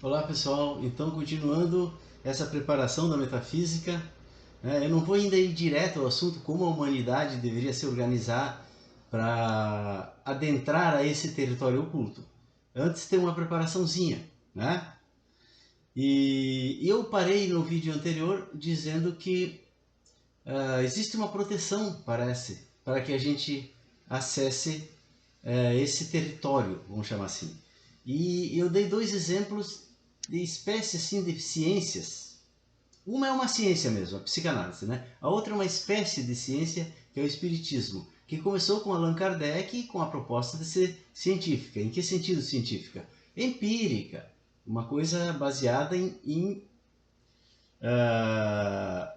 Olá pessoal, então continuando essa preparação da metafísica, eu não vou ainda ir direto ao assunto como a humanidade deveria se organizar para adentrar a esse território oculto. Antes tem uma preparaçãozinha, né? E eu parei no vídeo anterior dizendo que existe uma proteção, parece, para que a gente acesse esse território, vamos chamar assim. E eu dei dois exemplos de espécies assim, de ciências. Uma é uma ciência mesmo, a psicanálise, né? A outra é uma espécie de ciência, que é o espiritismo, que começou com Allan Kardec com a proposta de ser científica. Em que sentido científica? Empírica, uma coisa baseada em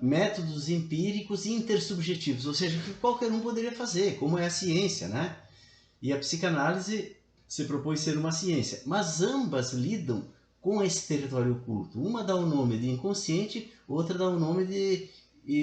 métodos empíricos e intersubjetivos, ou seja, que qualquer um poderia fazer, como é a ciência, né? E a psicanálise se propõe ser uma ciência, mas ambas lidam com esse território oculto. Uma dá o nome de inconsciente, outra dá o nome de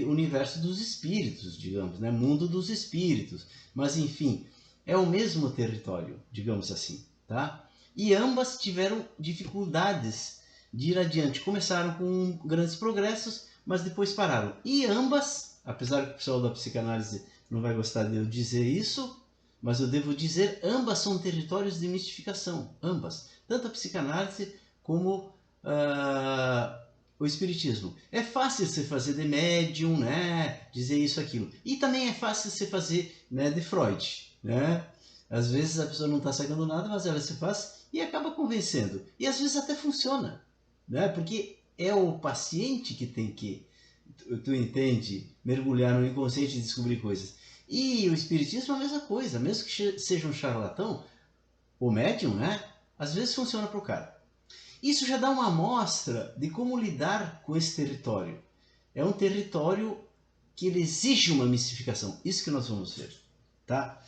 universo dos espíritos, digamos, né? Mundo dos espíritos. Mas enfim, é o mesmo território, digamos assim, tá? E ambas tiveram dificuldades de ir adiante. Começaram com grandes progressos, mas depois pararam. E ambas, apesar que o pessoal da psicanálise não vai gostar de eu dizer isso, mas eu devo dizer, ambas são territórios de mistificação, ambas. Tanto a psicanálise como o espiritismo. É fácil você fazer de médium, né? Dizer isso, aquilo. E também é fácil você fazer, né, de Freud, né? Às vezes a pessoa não está sacando nada, mas ela se faz e acaba convencendo. E às vezes até funciona, né? Porque é o paciente que tem que, tu entende, mergulhar no inconsciente e descobrir coisas. E o espiritismo é a mesma coisa, mesmo que seja um charlatão, o médium, né? Às vezes funciona para o cara. Isso já dá uma amostra de como lidar com esse território. É um território que ele exige uma mistificação. Isso que nós vamos ver, tá?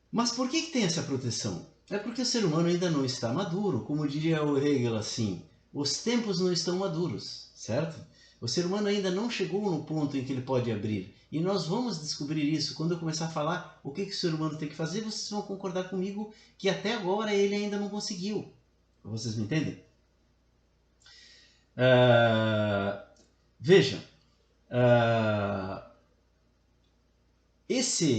Mas por que tem essa proteção? É porque o ser humano ainda não está maduro, como diria o Hegel assim, os tempos não estão maduros, certo? O ser humano ainda não chegou no ponto em que ele pode abrir. E nós vamos descobrir isso. Quando eu começar a falar o que o ser humano tem que fazer, vocês vão concordar comigo que até agora ele ainda não conseguiu. Vocês me entendem? Vejam,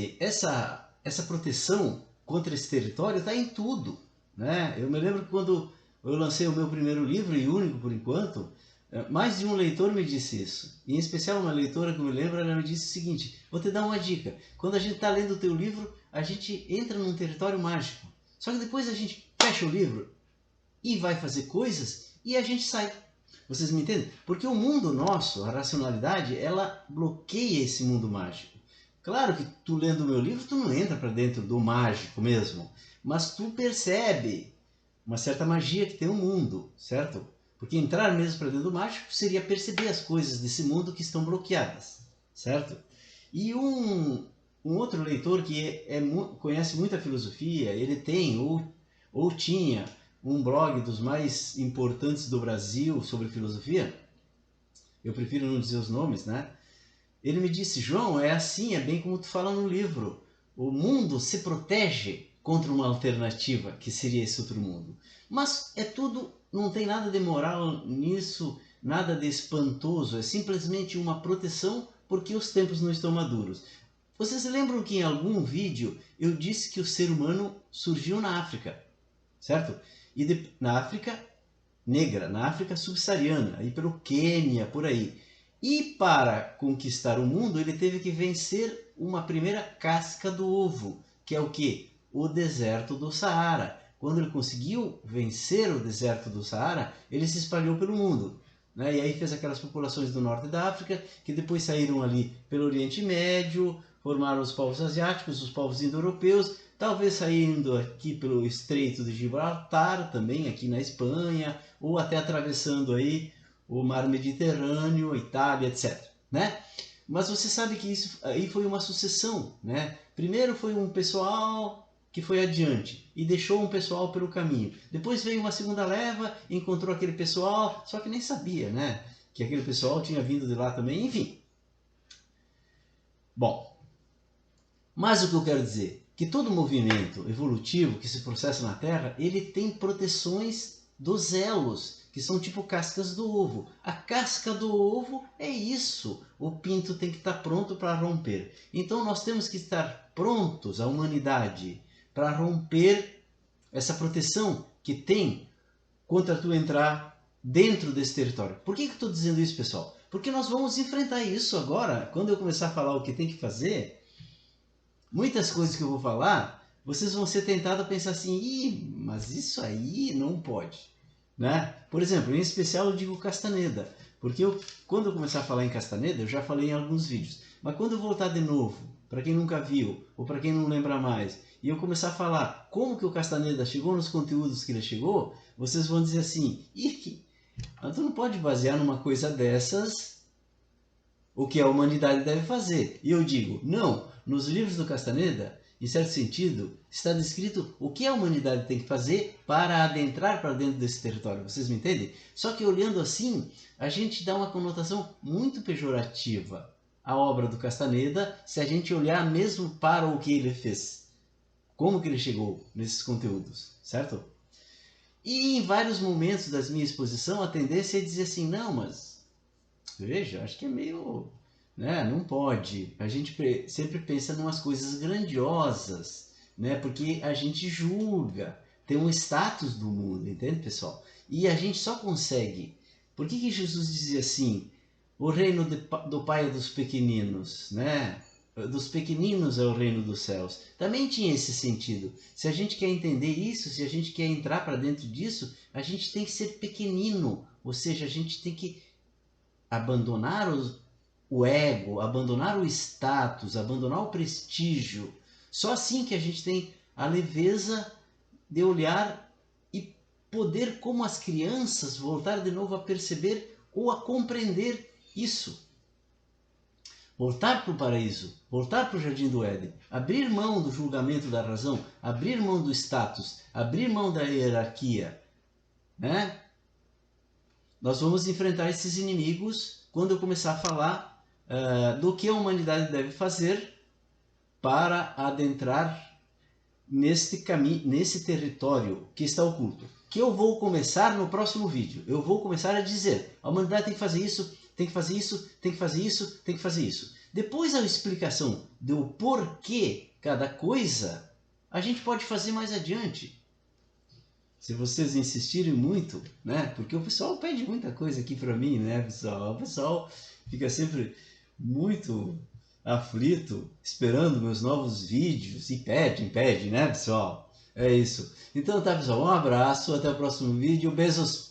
essa proteção contra esse território está em tudo, né? Eu me lembro que quando eu lancei o meu primeiro livro, e único por enquanto, mais de um leitor me disse isso. Em especial uma leitora que eu me lembro, ela me disse o seguinte: vou te dar uma dica. Quando a gente está lendo o teu livro, a gente entra num território mágico. Só que depois a gente fecha o livro e vai fazer coisas e a gente sai. Vocês me entendem? Porque o mundo nosso, a racionalidade, ela bloqueia esse mundo mágico. Claro que tu lendo o meu livro, tu não entra para dentro do mágico mesmo, mas tu percebe uma certa magia que tem o mundo, certo? Porque entrar mesmo para dentro do mágico seria perceber as coisas desse mundo que estão bloqueadas, certo? E um outro leitor que conhece muita filosofia, ele tem ou tinha um blog dos mais importantes do Brasil sobre filosofia, eu prefiro não dizer os nomes, né? Ele me disse: João, é assim, é bem como tu fala no livro. O mundo se protege contra uma alternativa, que seria esse outro mundo. Mas é tudo, não tem nada de moral nisso, nada de espantoso, é simplesmente uma proteção porque os tempos não estão maduros. Vocês se lembram que em algum vídeo eu disse que o ser humano surgiu na África, certo? E na África negra, na África subsaariana, aí pelo Quênia, por aí. E para conquistar o mundo, ele teve que vencer uma primeira casca do ovo, que é o que? O deserto do Saara. Quando ele conseguiu vencer o deserto do Saara, ele se espalhou pelo mundo. Né? E aí fez aquelas populações do norte da África, que depois saíram ali pelo Oriente Médio, formaram os povos asiáticos, os povos indo-europeus, talvez saindo aqui pelo Estreito de Gibraltar, também aqui na Espanha, ou até atravessando aí o mar Mediterrâneo, Itália, etc. Né? Mas você sabe que isso aí foi uma sucessão, né? Primeiro foi um pessoal que foi adiante e deixou um pessoal pelo caminho. Depois veio uma segunda leva, encontrou aquele pessoal, só que nem sabia, né? Que aquele pessoal tinha vindo de lá também, enfim. Bom, mas o que eu quero dizer? Que todo movimento evolutivo que se processa na Terra, ele tem proteções dos elos, que são tipo cascas do ovo. A casca do ovo é isso. O pinto tem que estar pronto para romper. Então nós temos que estar prontos, a humanidade, para romper essa proteção que tem contra tu entrar dentro desse território. Por que eu estou dizendo isso, pessoal? Porque nós vamos enfrentar isso agora. Quando eu começar a falar o que tem que fazer, muitas coisas que eu vou falar, vocês vão ser tentados a pensar assim, ih, mas isso aí não pode. Né? Por exemplo, em especial eu digo Castaneda, porque quando eu começar a falar em Castaneda, eu já falei em alguns vídeos, mas quando eu voltar de novo, para quem nunca viu, ou para quem não lembra mais, e eu começar a falar como que o Castaneda chegou nos conteúdos que ele chegou, vocês vão dizer assim, ih, mas tu não pode basear numa coisa dessas o que a humanidade deve fazer. E eu digo, não, nos livros do Castaneda, em certo sentido, está descrito o que a humanidade tem que fazer para adentrar para dentro desse território. Vocês me entendem? Só que olhando assim, a gente dá uma conotação muito pejorativa à obra do Castaneda, se a gente olhar mesmo para o que ele fez. Como que ele chegou nesses conteúdos, certo? E em vários momentos da minha exposição, a tendência é dizer assim, não, mas veja, acho que é meio... né? Não pode. A gente sempre pensa em umas coisas grandiosas, né? Porque a gente julga, tem um status do mundo, entende, pessoal? E a gente só consegue. Por que Jesus dizia assim? O reino do Pai é dos pequeninos, né? Dos pequeninos é o reino dos céus. Também tinha esse sentido. Se a gente quer entender isso, se a gente quer entrar para dentro disso, a gente tem que ser pequenino. Ou seja, a gente tem que abandonar o ego, abandonar o status, abandonar o prestígio. Só assim que a gente tem a leveza de olhar e poder, como as crianças, voltar de novo a perceber ou a compreender isso. Voltar para o paraíso, voltar para o jardim do Éden, abrir mão do julgamento da razão, abrir mão do status, abrir mão da hierarquia, né? Nós vamos enfrentar esses inimigos quando eu começar a falar do que a humanidade deve fazer para adentrar nesse caminho, nesse território que está oculto. Que eu vou começar no próximo vídeo. Eu vou começar a dizer, a humanidade tem que fazer isso, tem que fazer isso, tem que fazer isso, tem que fazer isso. Depois a explicação do porquê cada coisa, a gente pode fazer mais adiante. Se vocês insistirem muito, né? Porque o pessoal pede muita coisa aqui para mim, né, pessoal? O pessoal fica sempre muito aflito, esperando meus novos vídeos e pede, né, pessoal? É isso. Então tá, pessoal, um abraço, até o próximo vídeo, beijos